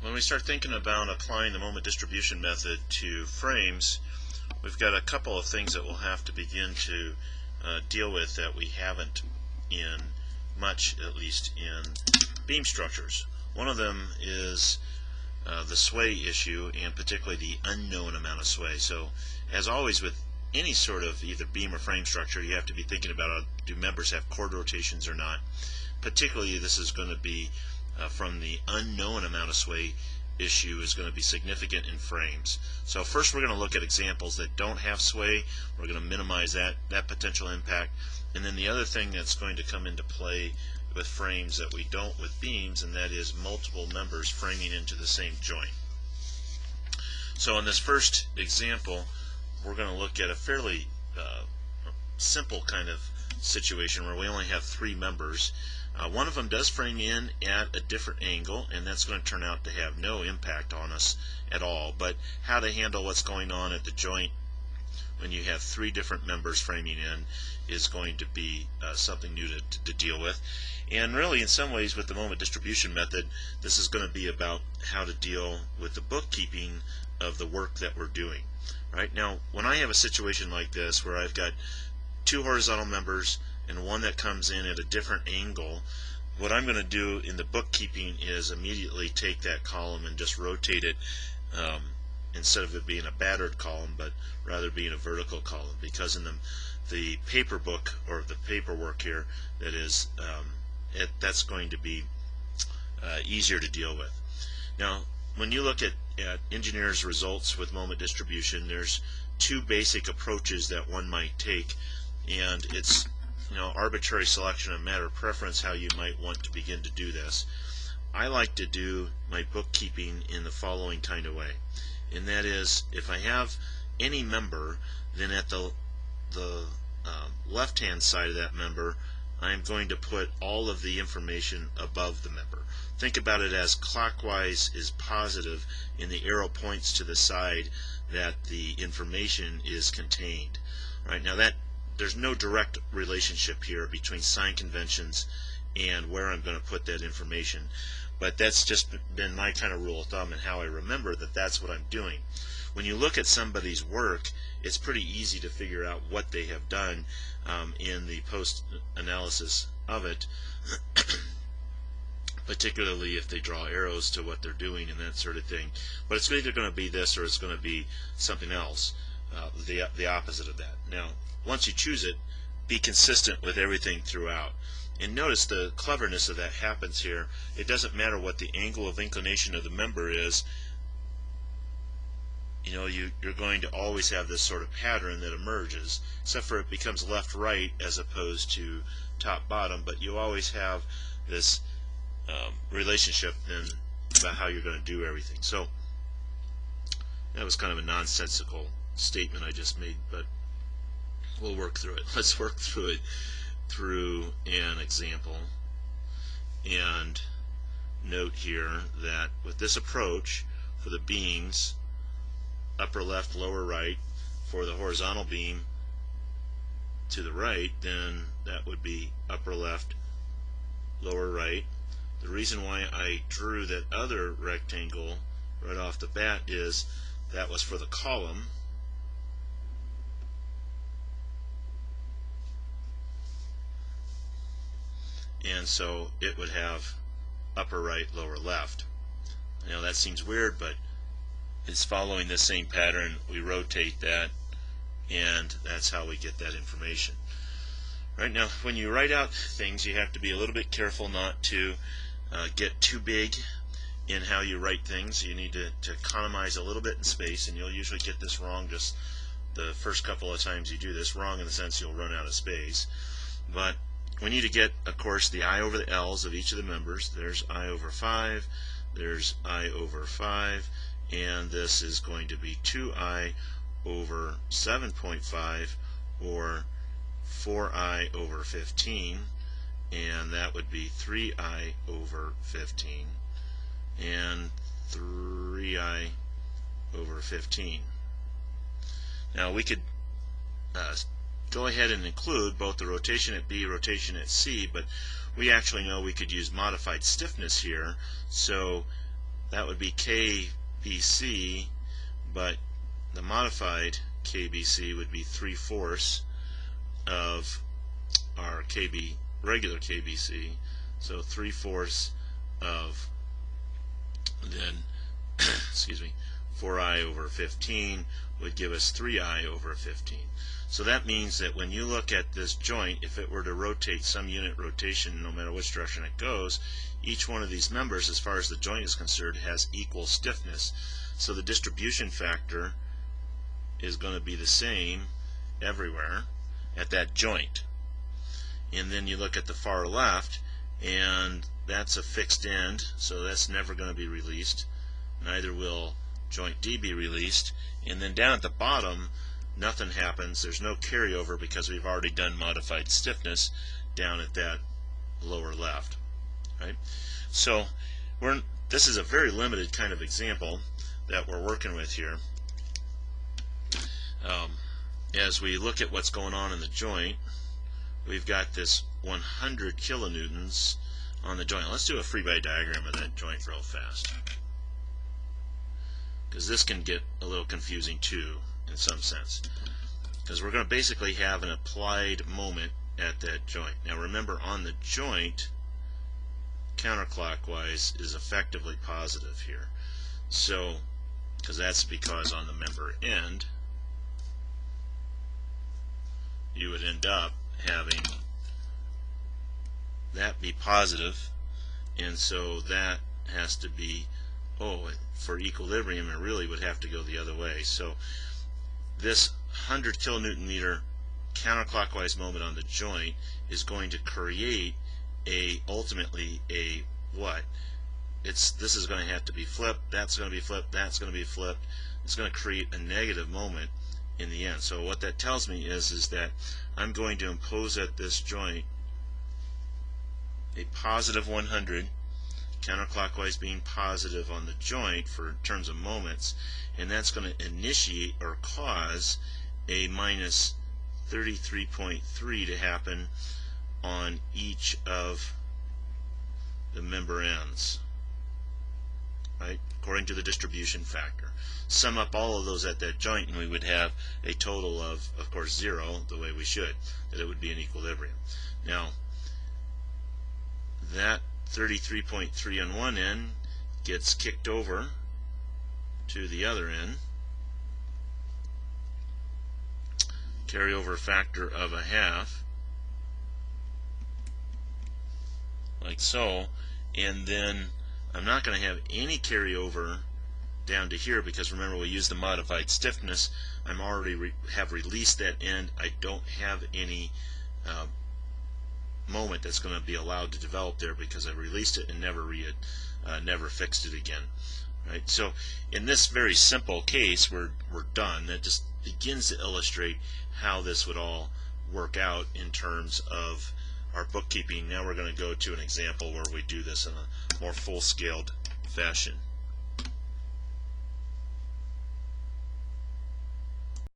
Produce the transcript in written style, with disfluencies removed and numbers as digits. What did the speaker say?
When we start thinking about applying the moment distribution method to frames, we've got a couple of things that we'll have to begin to deal with that we haven't in much, at least in beam structures. One of them is the sway issue, and particularly the unknown amount of sway. So as always with any sort of either beam or frame structure, you have to be thinking about do members have chord rotations or not. Particularly this is going to be from the unknown amount of sway issue is going to be significant in frames. So first we're going to look at examples that don't have sway. We're going to minimize that potential impact. And then the other thing that's going to come into play with frames that we don't with beams, and that is multiple members framing into the same joint. So in this first example, we're going to look at a fairly simple kind of situation where we only have three members. One of them does frame in at a different angle, and that's going to turn out to have no impact on us at all. But how to handle what's going on at the joint when you have three different members framing in is going to be something new to deal with. And really, in some ways, with the moment distribution method, this is going to be about how to deal with the bookkeeping of the work that we're doing. Right now, when I have a situation like this where I've got two horizontal members and one that comes in at a different angle, what I'm going to do in the bookkeeping is immediately take that column and just rotate it instead of it being a battered column, but rather being a vertical column, because in the paper book or the paperwork here, that is that's going to be easier to deal with. Now, when you look at engineers' results with moment distribution, there's two basic approaches that one might take, and it's arbitrary selection and matter of preference how you might want to begin to do this. I like to do my bookkeeping in the following kind of way, and that is, if I have any member, then at the left hand side of that member I'm going to put all of the information above the member. Think about it as clockwise is positive and the arrow points to the side that the information is contained. Right now, that there's no direct relationship here between sign conventions and where I'm going to put that information, but that's just been my kind of rule of thumb and how I remember that that's what I'm doing. When you look at somebody's work, it's pretty easy to figure out what they have done in the post-analysis of it, particularly if they draw arrows to what they're doing and that sort of thing. But it's either going to be this or it's going to be something else, the opposite of that. Now, once you choose it, be consistent with everything throughout. And notice the cleverness of that happens here. It doesn't matter what the angle of inclination of the member is. You're going to always have this sort of pattern that emerges, except for it becomes left-right as opposed to top-bottom, but you always have this relationship then about how you're going to do everything. So that was kind of a nonsensical statement I just made, but we'll work through it. Let's work through it through an example, and note here that with this approach for the beams, upper left, lower right, for the horizontal beam to the right, then that would be upper left, lower right. The reason why I drew that other rectangle right off the bat is that was for the column, and so it would have upper right, lower left. Now that seems weird, but it's following the same pattern. We rotate that, and that's how we get that information. Right now, when you write out things, you have to be a little bit careful not to get too big in how you write things. You need to economize a little bit in space, and you'll usually get this wrong just the first couple of times you do this, wrong in the sense you'll run out of space. But we need to get, of course, the I over the L's of each of the members. There's I over 5, there's I over 5, and this is going to be 2I over 7.5, or 4I over 15, and that would be 3I over 15, and 3I over 15. Now we could go ahead and include both the rotation at B, rotation at C, but we actually know we could use modified stiffness here. So that would be KBC, but the modified KBC would be 3/4 of our regular KBC, so 3/4 of then excuse me, 4i over 15 would give us 3i over 15. So that means that when you look at this joint, if it were to rotate some unit rotation, no matter which direction it goes, each one of these members, as far as the joint is concerned, has equal stiffness. So the distribution factor is going to be the same everywhere at that joint. And then you look at the far left, and that's a fixed end, so that's never going to be released. Neither will joint D be released. And then down at the bottom, nothing happens. There's no carryover because we've already done modified stiffness down at that lower left. Right? So this is a very limited kind of example that we're working with here. As we look at what's going on in the joint, we've got this 100 kilonewtons on the joint. Let's do a free body diagram of that joint real fast, because this can get a little confusing too in some sense, because we're going to basically have an applied moment at that joint. Now remember, on the joint, counterclockwise is effectively positive here, so because on the member end you would end up having that be positive, and so that has to be, for equilibrium it really would have to go the other way. So this 100 kilonewton meter counterclockwise moment on the joint is going to create ultimately a what? This is going to have to be flipped, that's going to be flipped, that's going to be flipped. It's going to create a negative moment in the end. So what that tells me is that I'm going to impose at this joint a positive 100, counterclockwise being positive on the joint for terms of moments, and that's going to initiate or cause a minus 33.3 to happen on each of the member ends, right, according to the distribution factor. Sum up all of those at that joint, and we would have a total of course, 0, the way we should, that it would be in equilibrium. Now, that 33.3 on one end gets kicked over to the other end, carryover factor of 1/2, like so, and then I'm not going to have any carryover down to here, because remember, we use the modified stiffness. I'm already have released that end. I don't have any moment that's going to be allowed to develop there because I released it and never fixed it again. Right? So in this very simple case, we're done. That just begins to illustrate how this would all work out in terms of our bookkeeping. Now we're going to go to an example where we do this in a more full-scaled fashion.